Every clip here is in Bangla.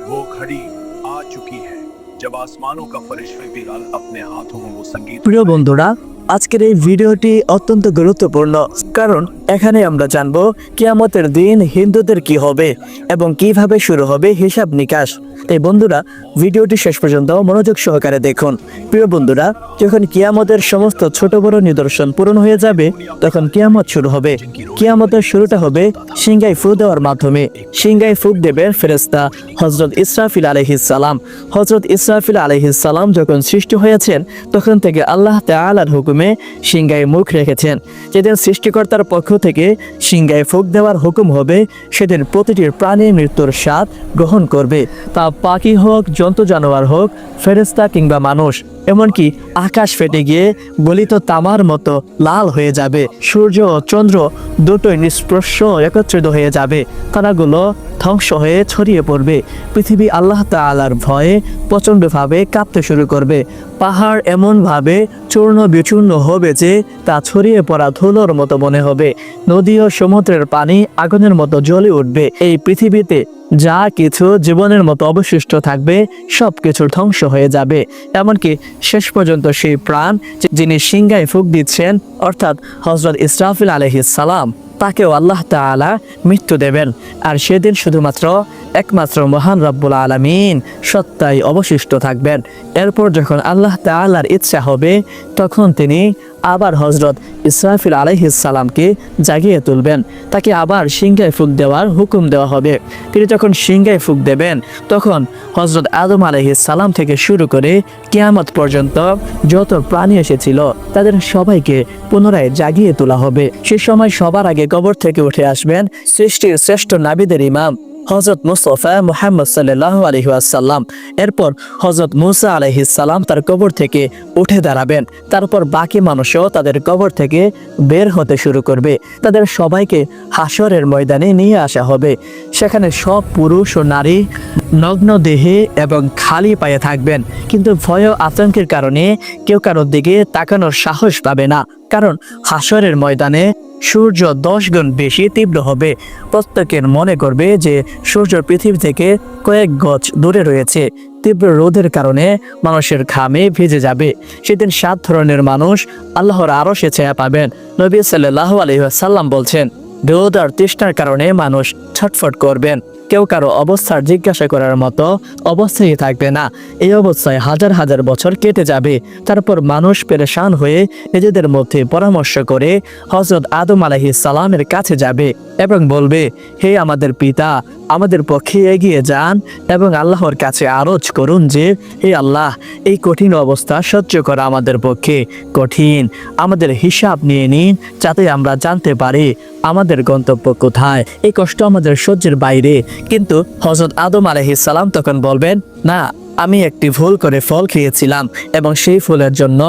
वो घड़ी आ चुकी है जब आसमानों का फरिश्ता बिलाल अपने हाथों में वो संगीत। প্রিয় বন্ধুরা, আজকের এই ভিডিওটি অত্যন্ত গুরুত্বপূর্ণ, কারণ এখানে আমরা জানবো কিয়ামতের দিন হিন্দুদের কি হবে এবং কিভাবে শুরু হবে হিসাব নিকাশ। তাই বন্ধুরা, ভিডিওটি শেষ পর্যন্ত মনোযোগ সহকারে দেখুন। প্রিয় বন্ধুরা, যখন কিয়ামতের সমস্ত ছোট বড় নিদর্শন পূরণ হয়ে যাবে, তখন কিয়ামত শুরু হবে। কিয়ামতের শুরুটা হবে সিংহায় ফু দেওয়ার মাধ্যমে। সিংহায় ফুক দেবেন ফেরেশতা হযরত ইসরাফিল আলাইহিস সালাম। হযরত ইসরাফিল আলাইহিস সালাম যখন সৃষ্টি হয়েছেন, তখন থেকে আল্লাহ তাআলার হুকুমে সিংহায় মুখ রেখেছেন। যেদিন সৃষ্টিকর্তার পক্ষ থেকে সিংহায় ফুক দেওয়ার হুকুম হবে, সেদিন প্রতিটি প্রাণী মৃত্যুর স্বাদ গ্রহণ করবে। তা পাখি হোক, জন্তু জানোয়ার হোক, ফেরেশতা কিংবা মানুষ, এমনকি আকাশ ফেটে গিয়ে গলিত তামার মতো লাল হয়ে যাবে। সূর্য ও চন্দ্র দুটোই নিষ্প্রশ্য একত্রিত হয়ে যাবে। তারাগুলো ধ্বংস হয়ে ছড়িয়ে পড়বে। পৃথিবী আল্লাহ তাআলার ভয়ে প্রচণ্ডভাবে কাঁপতে শুরু করবে। পাহাড় এমনভাবে চূর্ণ বিচূর্ণ হবে যে তা ছড়িয়ে পড়া ধুলোর মতো মনে হবে। নদী ও সমুদ্রের পানি আগুনের মতো জ্বলে উঠবে। এই পৃথিবীতে যা কিছু জীবনের মতো অবশিষ্ট থাকবে, সব কিছুর ধ্বংস হয়ে যাবে। এমনকি শেষ পর্যন্ত সেই প্রাণ যিনি সিংহায় ফুঁক দিচ্ছেন, অর্থাৎ হযরত ইসরাফিল আলাইহিস সালাম, তাকেও আল্লাহ তাআলা মৃত্যু দেবেন। আর সেদিন শুধুমাত্র একমাত্র মহান রব্বুল আলামিন সত্তাই অবশিষ্ট থাকবেন। এরপর যখন আল্লাহ তাআলার ইচ্ছা হবে, তখন তিনি আবার হযরত ইসরাফিল আলাইহিস সালামকে জাগিয়ে তুলবেন। তাকে আবার সিংহায় ফুঁক দেওয়ার হুকুম দেওয়া হবে। তিনি যখন সিংহায় ফুঁক দেবেন, তখন হযরত আদম আলাইহিস সালাম থেকে শুরু করে কিয়ামত পর্যন্ত যত প্রাণী এসেছিল, তাদের সবাইকে পুনরায় জাগিয়ে তোলা হবে। সে সময় সবার আগে কবর থেকে উঠে আসবেন সৃষ্টির শ্রেষ্ঠ নাবিদের ইমাম হযরত মুস্তাফা মুহাম্মদ সাল্লাল্লাহু আলাইহি ওয়াসাল্লাম। এরপর হযরত মুসা আলাইহিস সালাম তার কবর থেকে উঠে দাঁড়াবেন। তারপর বাকি মানুষও তাদের কবর থেকে বের হতে শুরু করবে। তাদের সবাইকে হাসরের ময়দানে নিয়ে আসা হবে। সেখানে সব পুরুষ ও নারী নগ্ন দেহে এবং খালি পায়ে থাকবেন। কিন্তু ভয় ও আতঙ্কের কারণে কেউ কারোর দিকে তাকানোর সাহস পাবে না, কারণ হাসরের ময়দানে সূর্য 10 গুণ বেশি তীব্র হবে। প্রত্যেকের মনে করবে যে সূর্য পৃথিবী থেকে কয়েক গজ দূরে রয়েছে। তীব্র রোদের কারণে মানুষের ঘামে ভিজে যাবে। সেদিন 7 ধরনের মানুষ আল্লাহর আরশে ছায়া পাবেন। নবী সাল্লাল্লাহু আলাইহি ওয়াসাল্লাম বলছেন, রোদ আর তৃষ্ণার কারণে মানুষ ছটফট করবেন। কেউ কারো অবস্থার জিজ্ঞাসা করার মতো অবস্থায় থাকবে না। এই অবস্থায় হাজার হাজার বছর কেটে যাবে। তারপর মানুষ পেরেশান হয়ে নিজেদের মধ্যে পরামর্শ করে হযরত আদম আলাইহিস সালামের কাছে যাবে এবং বলবে, হে আমাদের পিতা, আমাদের পক্ষে এগিয়ে যান এবং আল্লাহর কাছে আরজ করুন যে, হে আল্লাহ, এই কঠিন অবস্থা সহ্য করা আমাদের পক্ষে কঠিন। আমাদের হিসাব নিয়ে নিন, যাতে আমরা জানতে পারি আমাদের গন্তব্য কোথায়। এই কষ্ট আমাদের সহ্যের বাইরে। কিন্তু হযরত আদম আলাইহিস সালাম তখন বলবেন, না, আমি একটি ভুল করে ফল খেয়েছিলাম এবং সেই ফুলের জন্য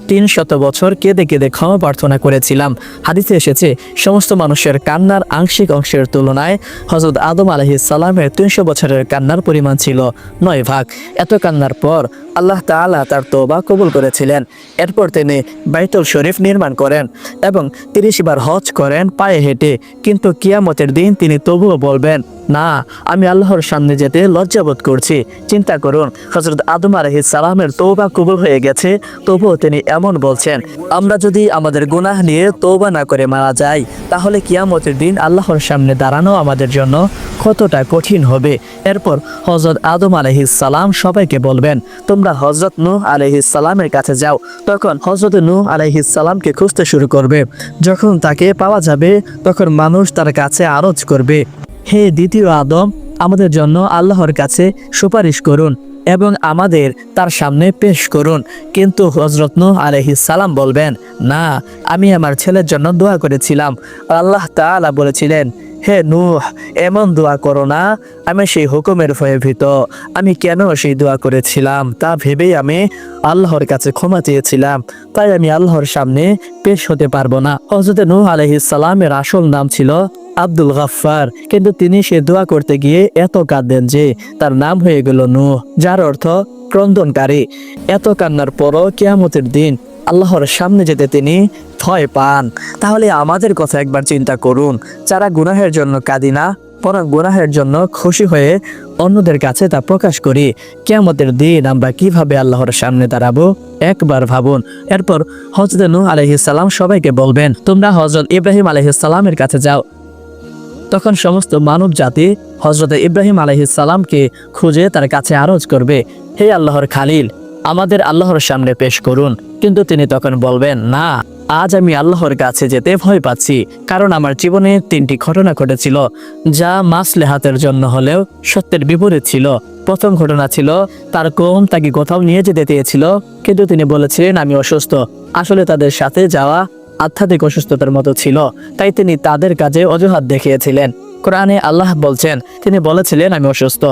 300 বছর কেঁদে কেঁদে ক্ষমা প্রার্থনা করেছিলাম। হাদিসে এসেছে, সমস্ত মানুষের কান্নার আংশিক অংশের তুলনায় হযরত আদম আলাইহিস সালামের 300 বছরের কান্নার পরিমাণ ছিল 9 ভাগ। এত কান্নার পর আল্লাহ তাআলা তার তওবা কবুল করেছিলেন। এরপর তিনি বাইতুল শরীফ নির্মাণ করেন এবং 30 বার হজ করেন পায়ে হেঁটে। কিন্তু কিয়ামতের দিন তিনি তবুও বলবেন, না, আমি আল্লাহর সামনে যেতে লজ্জাবোধ করছি। চিন্তা করুন, হযরত আদম আলাইহিস সালামের তওবা কবুল হয়ে গেছে, তবুও তিনি এমন বলছেন। আমরা যদি আমাদের গুনাহ নিয়ে তওবা না করে মারা যাই, তাহলে কিয়ামতের দিন আল্লাহর সামনে দাঁড়ানো আমাদের জন্য কতটা কঠিন হবে। এরপর হযরত আদম আলাইহিস সালাম সবাইকে বলবেন, তোমরা হযরত নূহ আলাইহিস সালামের কাছে যাও। তখন হযরত নূহ আলাইহিস সালামকে খুঁজতে শুরু করবে। যখন তাকে পাওয়া যাবে, তখন মানুষ তার কাছে আরজ করবে, হে দ্বিতীয় আদম, আমাদের জন্য আল্লাহর কাছে সুপারিশ করুন এবং আমাদের তার সামনে পেশ করুন। কিন্তু হযরত নূহ আলাইহিস সালাম বলবেন, না, আমি আমার ছেলের জন্য দোয়া করেছিলাম। আল্লাহ তাআলা বলেছিলেন, হে নূহ, এমন দোয়া করো না। আমি সেই হুকুমের ভয়ে ভীত। আমি কেন সেই দোয়া করেছিলাম তা ভেবেই আমি আল্লাহর কাছে ক্ষমা চেয়েছিলাম। তাই আমি আল্লাহর সামনে পেশ হতে পারবো না। হযরত নূহ আলাইহিস সালামের আসল নাম ছিল আব্দুল গাফফার, কিন্তু তিনি সে দোয়া করতে গিয়ে এত কাঁদেন যে তার নাম হয়ে গেল নূহ, যার অর্থ ক্রন্দনকারী। এত কান্নার পরও কিয়ামতের দিন আল্লাহর সামনে যেতে তিনি ভয় পান। তাহলে আমাদের কথা একবার চিন্তা করুন, যারা গুনাহের জন্য কাঁদি না, বরং গুনাহের জন্য খুশি হয়ে অন্যদের কাছে তা প্রকাশ করি। কিয়ামতের দিন আমরা কিভাবে আল্লাহর সামনে দাঁড়াবো একবার ভাবুন। এরপর হযরত নূহ আলাইহিস সালাম সবাইকে বলবেন, তোমরা হযরত ইব্রাহিম আলাইহিস সালামের কাছে যাও। তখন সমস্ত মানব জাতি হযরত ইব্রাহিম আলাইহিস সালামকে খুঁজে তার কাছে আরজ করবে, হে আল্লাহর খালিল, আমাদের আল্লাহর সামনে পেশ করুন। কিন্তু তিনি তখন বলবেন, না, আজ আমি আল্লাহর কাছে যেতে ভয় পাচ্ছি, কারণ আমার জীবনে 3টি ঘটনা ঘটেছিল যা মাসলেহাতের জন্য হলেও সত্যের বিপরীত ছিল। প্রথম ঘটনা ছিল তার কওম তাকে কোথাও নিয়ে যেতে চেয়েছিল, কিন্তু তিনি বলেছিলেন আমি অসুস্থ। আসলে তাদের সাথে যাওয়া আধ্যাত্মিক অসুস্থতার মতো ছিল, তাই তিনি তাদের কাজে অজুহাত দেখিয়েছিলেন। কোরআনে আল্লাহ বলছেন, তিনি বলেছিলেন আমি অসুস্থ।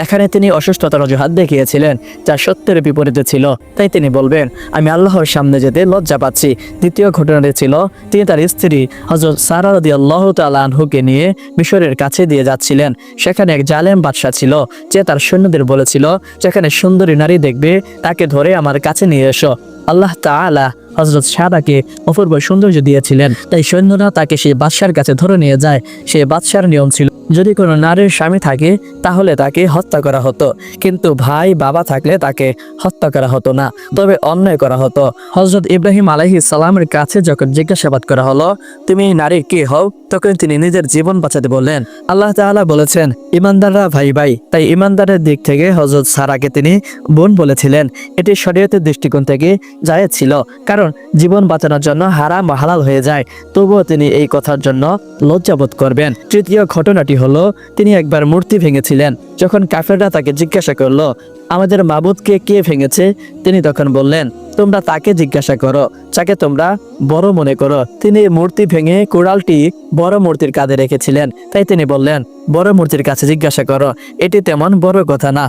এখানে তিনি অসুস্থতার অজুহাত দেখিয়েছিলেন, যা সত্যের বিপরীতে ছিল, তাই তিনি বলবেন আমি আল্লাহর সামনে যেতে লজ্জা পাচ্ছি। দ্বিতীয় ঘটনাটি ছিল তিনি তার স্ত্রী হযরত সারা রাদিয়াল্লাহু তাআলা আনহুকে নিয়ে মিশরের কাছে দিয়ে যাচ্ছিলেন। সেখানে এক জালেম বাদশা ছিল, যে তার সৈন্যদের বলেছিল, যেখানে সুন্দরী নারী দেখবে তাকে ধরে আমার কাছে নিয়ে এসো। আল্লাহ তাআলা হযরত সারাকে অপূর্ব সৌন্দর্য দিয়েছিলেন, তাই সৈন্যরা তাকে সেই বাদশার কাছে ধরে নিয়ে যায়। সেই বাদশার নিয়ম ছিল, যদি কোনো নারীর স্বামী থাকে তাহলে তাকে হত্যা করা হতো, কিন্তু ভাই বাবা থাকলে তাকে হত্যা করা হতো না, তবে অন্যায় করা হতো। হযরত ইব্রাহিম আলাইহিস সালামের কাছে যখন জিজ্ঞাসাবাদ করা হলো, তুমি এই নারীর কে হও, তখন তিনি নিজের জীবন বাঁচাতে বললেন। আল্লাহ তাআলা বলেছেন, ইমানদাররা ভাই ভাই, তাই ইমানদারের দিক থেকে হযরত সারাকে তিনি বোন বলেছিলেন। এটি শরীয়তের দৃষ্টিকোণ থেকে জায়েজ ছিল, কারণ জীবন বাঁচানোর জন্য হারাম ও হালাল হয়ে যায়, তবুও তিনি এই কথার জন্য লজ্জাবোধ করবেন। তৃতীয় ঘটনাটি হলো, তিনি একবার মূর্তি ভেঙেছিলেন। যখন কাফেররা তাকে জিজ্ঞাসা করলো, আমাদের মাবুদকে কে ভেঙেছে, তিনি তখন বললেন, তোমরা তাকে জিজ্ঞাসা করো যাকে তোমরা বড় মনে করো। তিনি মূর্তি ভেঙে কুড়ালটি বড় মূর্তির কাঁধে রেখেছিলেন, তাই তিনি বললেন, বড় মূর্তির কাছে জিজ্ঞাসা করো। এটি তেমন বড় কথা না।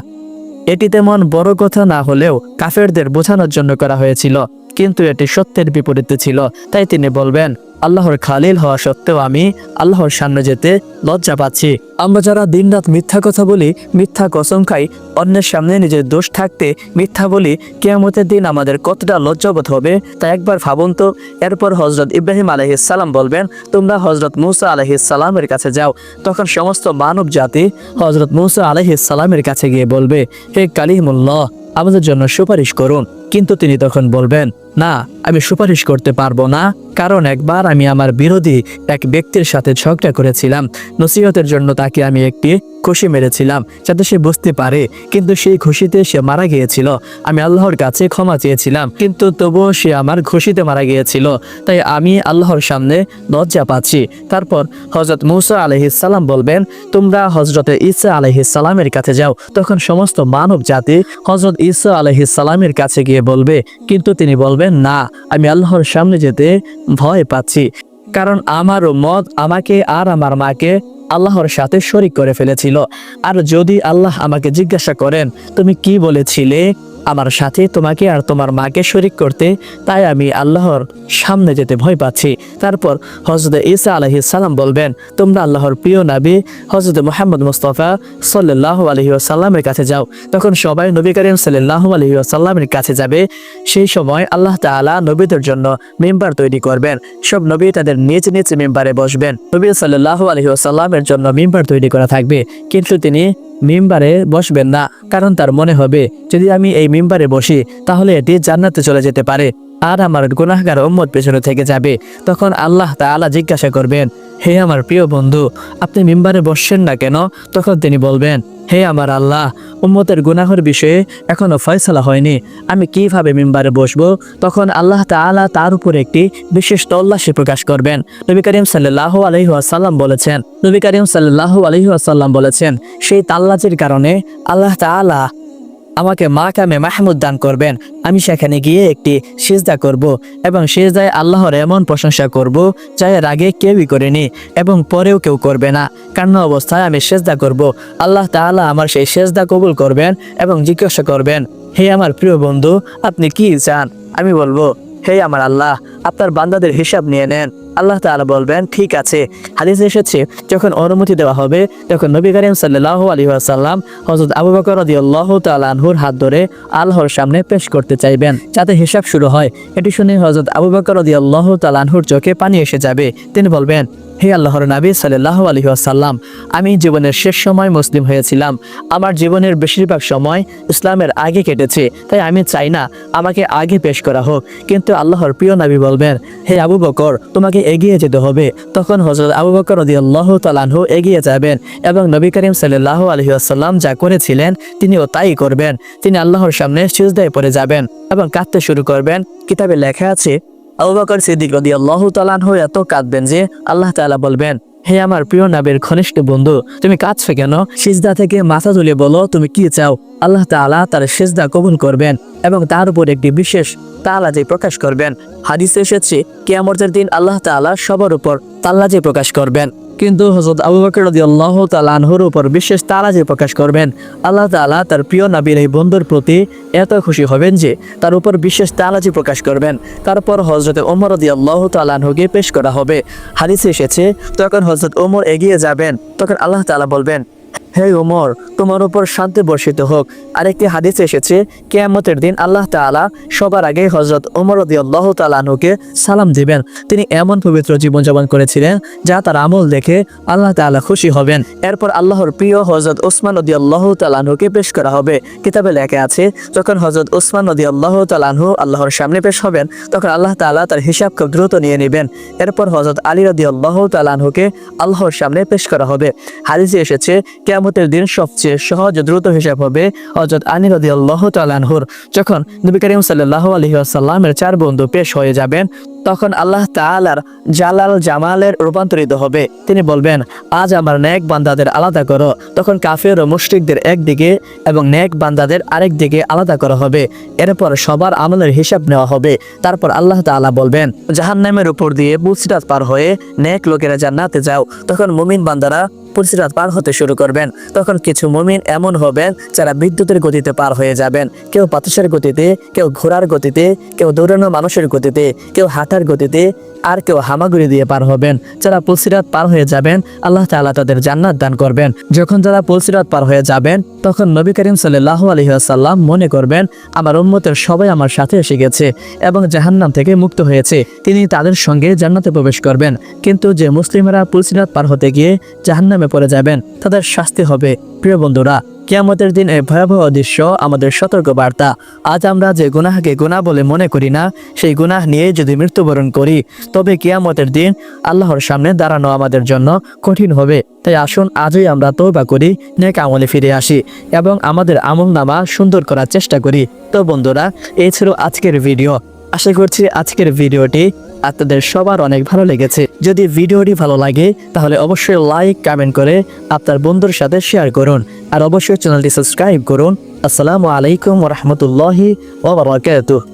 এটি তেমন বড় কথা না হলেও কাফেরদের বোঝানোর জন্য করা হয়েছিল, কিন্তু এটি সত্যের বিপরীতে ছিল, তাই তিনি বলবেন, আল্লাহর খালিল হওয়া সত্ত্বেও আমি আল্লাহর সামনে যেতে লজ্জা পাচ্ছি। আমরা যারা দিনরাত মিথ্যা কথা বলি, মিথ্যা কসম খাই, অন্যের সামনে নিজের দোষ থাকতে মিথ্যা বলি, কিয়ামতের দিন আমাদের কতটা লজ্জাবোধ হবে তা একবার ভাবুন তো। এরপর হযরত ইব্রাহিম আলাইহিস সালাম বলবেন, তোমরা হযরত মূসা আলাইহিস সালামের কাছে যাও। তখন সমস্ত মানব জাতি হযরত মূসা আলাইহিস সালামের কাছে গিয়ে বলবে, হে কালিমুল্লাহ, আমাদের জন্য সুপারিশ করুন। কিন্তু তিনি তখন বলবেন, না, আমি সুপারিশ করতে পারবো না, কারণ একবার আমি আমার বিরোধী এক ব্যক্তির সাথে ঝগড়া করেছিলাম। নসিহতের জন্য তাকে আমি একটি খুশি মেরেছিলাম যাতে সে বুঝতে পারে, কিন্তু সেই খুশিতে সে মারা গিয়েছিল। আমি আল্লাহর কাছে ক্ষমা চেয়েছিলাম, কিন্তু তবুও সে আমার খুশিতে মারা গিয়েছিল, তাই আমি আল্লাহর সামনে লজ্জা পাচ্ছি। তারপর হযরত মূসা আলাইহিস সালাম বলবেন, তোমরা হযরত ঈসা আলাইহিস সালামের কাছে যাও। তখন সমস্ত মানব জাতি হযরত ঈসা আলাইহিস সালামের কাছে গিয়ে বলবে, কিন্তু তিনি বলবেন, না, আমি আল্লাহর সামনে যেতে ভয় পাচ্ছি, কারণ আমার উম্মত আমাকে আর আমার মাকে আল্লাহর সাথে শরীক করে ফেলেছিল। আর যদি আল্লাহ আমাকে জিজ্ঞাসা করেন, তুমি কি বলেছিলে আমার সাথে তোমাকে আর তোমার মাকে শরীক করতে, তাই আমি আল্লাহর সামনে যেতে ভয় পাচ্ছি। তারপর হযরত ঈসা আলাইহিস সালাম বলবেন, তোমরা আল্লাহর প্রিয় নবী হযরত মুহাম্মদ মুস্তাফা সাল্লাল্লাহু আলাইহি ওয়াসাল্লামের কাছে যাও। তখন সবাই নবী করিম সাল্লাল্লাহু আলাইহি ওয়াসাল্লামের কাছে যাবে। সেই সময় আল্লাহ তাআলা নবীদের জন্য মিম্বার তৈরি করবেন। সব নবী তাদের নিজ নিজ মিম্বারে বসবেন। নবী সাল্লাল্লাহু আলাইহি ওয়াসাল্লামের জন্য মিম্বার তৈরি করা থাকবে, কিন্তু তিনি মিম্বারে বসবেন না, কারণ তার মনে হবে, যদি আমি এই মিম্বারে বসি তাহলে এটি জান্নাতে চলে যেতে পারে আর আমার গুনাহগার উম্মত পেছনে থেকে যাবে। তখন আল্লাহ তাআলা জিজ্ঞাসা করবেন, হে আমার প্রিয় বন্ধু, আপনি মিম্বারে বসছেন না কেন? তখন তিনি বলবেন, হে আমার আল্লাহ, উম্মতের গুনাহের বিষয়ে এখনো ফয়সালা হয়নি, আমি কিভাবে মিম্বারে বসবো? তখন আল্লাহ তাআলা তার উপর একটি বিশেষ তল্লাশি প্রকাশ করবেন। নবী করিম সাল্লাল্লাহু আলাইহি ওয়াসাল্লাম বলেছেন, সেই তাল্লাচির কারণে আল্লাহ তাআলা আমাকে মাকামে মাহমুদ দান করবেন। আমি সেখানে গিয়ে একটি সিজদা করব এবং সিজদায় আল্লাহর এমন প্রশংসা করব যা এর আগে কেউই করেনি এবং পরেও কেউ করবে না। কান্না অবস্থায় আমি সিজদা করব। আল্লাহ তাআলা আমার সেই সিজদা কবুল করবেন এবং জিজ্ঞাসা করবেন, হে আমার প্রিয় বন্ধু, আপনি কি চান? আমি বলবো, হে আমার আল্লাহ, আপনার বান্দাদের হিসাব নিয়ে নেন। আল্লাহ তাআলা বলবেন, ঠিক আছে। হাদিসে এসেছে, যখন অনুমতি দেওয়া হবে তখন নবী করিম সাল্লাল্লাহু আলাইহি ওয়াসাল্লাম হযরত আবু বকর রাদিয়াল্লাহু তাআলা আনহুর হাত ধরে আল্লাহর সামনে পেশ করতে চাইবেন যাতে হিসাব শুরু হয়। এটি শুনে হযরত আবু বকর রাদিয়াল্লাহু তাআলা আনহুর চোখে পানি এসে যাবে। তিনি বলবেন, হে আল্লাহর নবী সাল্লাল্লাহু আলাইহি ওয়াসাল্লাম, আমি জীবনের শেষ সময় মুসলিম হয়েছিলাম। আমার জীবনের বেশিরভাগ সময় ইসলামের আগে কেটেছে, তাই আমি চাই না আমাকে আগে পেশ করা হোক। কিন্তু আল্লাহর প্রিয় নবী বলবেন, হে আবু বকর, তোমাকে এগিয়ে যেতে হবে। তখন হযরত আবু বকর রাদিয়াল্লাহু তাআলা আনহু এগিয়ে যাবেন এবং নবী করিম সাল্লাল্লাহু আলাইহি ওয়াসাল্লাম যা করেছিলেন তিনিও তাই করবেন। তিনি আল্লাহর সামনে সিজদায় পড়ে যাবেন এবং কাঁদতে শুরু করবেন। কিতাবে লেখা আছে, আবু বকর সিদ্দিক রাদিয়াল্লাহু তাআলা আনহু এত কাঁদবেন যে আল্লাহ তাআলা বলবেন, হে আমার প্রিয় নবীর ঘনিষ্ঠ বন্ধু, তুমি কাঁদছো কেন? সিজদা থেকে মাথা তুলে বলো তুমি কি চাও। আল্লাহ তাআলা তার সিজদা কবুল করবেন এবং তার উপর একটি বিশেষ তাআলাজি প্রকাশ করবেন। হাদিসে এসেছে, কিয়ামতের দিন আল্লাহ তাআলা সবার উপর তাআলাজি প্রকাশ করবেন, কিন্তু হযরত আবু বকর রাদিয়াল্লাহু তাআলা আনহুর উপর বিশেষ তাআলাজি প্রকাশ করবেন। আল্লাহ তাআলা তার প্রিয় নবীর এই বন্ধুর প্রতি এত খুশি হবেন যে তার উপর বিশেষ তাআলাজি প্রকাশ করবেন। তারপর হযরত ওমর রাদিয়াল্লাহু তাআলা আনহুকে পেশ করা হবে। হাদিসে এসেছে, তখন হযরত ওমর এগিয়ে যাবেন। তখন আল্লাহ তাআলা বলবেন, হে ওমর, তোমার উপর শান্তি বর্ষিত হোক। আরেকটি হাদিসে এসেছে, কিয়ামতের দিন আল্লাহ তাআলা সবার আগে হযরত ওমর রাদিয়াল্লাহু তাআলা আনহুকে সালাম দিবেন। তিনি এমন পবিত্র জীবনযাপন করেছিলেন যা তার আমল দেখে আল্লাহ তাআলা খুশি হবেন। এরপর আল্লাহর প্রিয় হযরত ওসমান রাদিয়াল্লাহু তাআলা আনহুকে পেশ করা হবে। কিতাবে লেখা আছে, যখন হযরত ওসমান রাদিয়াল্লাহু তাআলা আনহু আল্লাহর সামনে পেশ হবেন, তখন আল্লাহ তাআলা তার হিসাব খুব দ্রুত নিয়ে নেবেন। এরপর হযরত আলী রাদিয়াল্লাহু তাআলা আনহুকে আল্লাহর সামনে পেশ করা হবে। হাদিসে এসেছে, কিয়ামতের দিন সবচেয়ে সহজ ও দ্রুত হিসাব হবে হযরত আলী রাদিয়াল্লাহু তাআলা আনহুর। যখন নবী করিম সাল্লাল্লাহু আলাইহি ওয়াসাল্লামের 4 বন্ধু পেশ হয়ে যাবেন, তখন আল্লাহ তাআলার জালাল জামালের রূপান্তরিত হবে। তিনি বলবেন, আজ আমার নেক বান্দাদের আলাদা করো। তখন কাফের ও মুশরিকদের একদিকে এবং নেক বান্দাদের আরেক দিকে আলাদা করা হবে। এরপর সবার আমলের হিসাব নেওয়া হবে। তারপর আল্লাহ তাআলা বলবেন, জাহান্নামের উপর দিয়ে পুলসিরাত পার হয়ে নেক লোকেরা জান্নাতে যাও। তখন মুমিন বান্দারা পুলসিরাত পার হতে শুরু করবেন। তখন কিছু মুমিন এমন হবেন যারা বিদ্যুতের গতিতে পার হয়ে যাবেন। কেউ বাতাসের গতিতে, কেউ ঘোড়ার গতিতে, কেউ দৌড়ানো মানুষের গতিতে, কেউ হাঁটার গতিতে, আর কেউ হামাগুড়ি দিয়ে পার হবেন। যারা পুলসিরাত পার হয়ে যাবেন, আল্লাহ তাআলা তাদের জান্নাত দান করবেন। যখন যারা পুলসিরাত পার হয়ে যাবেন, তখন নবী করিম সাল্লাল্লাহু আলাইহি ওয়াসাল্লাম মনে করবেন, আমার উম্মতের সবাই আমার সাথে এসে গেছে এবং জাহান্নাম থেকে মুক্ত হয়েছে। তিনি তাদের সঙ্গে জান্নাতে প্রবেশ করবেন। কিন্তু যে মুসলিমরা পুলসিরাত পার হতে গিয়ে জাহান্নামে পড়ে যাবেন, তাদের শাস্তি হবে। প্রিয় বন্ধুরা, কিয়ামতের দিন এই ভয়াবহ দৃশ্য আমাদের সতর্ক বার্তা। আজ আমরা যে গুনাহকে গুনাহ বলে মনে করি না, সেই গুনাহ নিয়ে যদি মৃত্যুবরণ করি, তবে কিয়ামতের দিন আল্লাহর সামনে দাঁড়ানো আমাদের জন্য কঠিন হবে। তাই আসুন আজই আমরা তওবা করি, নেক আমলে ফিরে আসি এবং আমাদের আমলনামা সুন্দর করার চেষ্টা করি। তো বন্ধুরা, এই ছিল আজকের ভিডিও। আশা করছি আজকের ভিডিওটি আপনাদের সবার অনেক ভালো লেগেছে। যদি ভিডিওটি ভালো লাগে তাহলে অবশ্যই লাইক, কমেন্ট করে আপনার বন্ধুর সাথে শেয়ার করুন। আর অবশ্যই চ্যানেলটি সাবস্ক্রাইব করুন। আসসালামু আলাইকুম ওয়া রাহমাতুল্লাহি ওয়া বারাকাতুহু।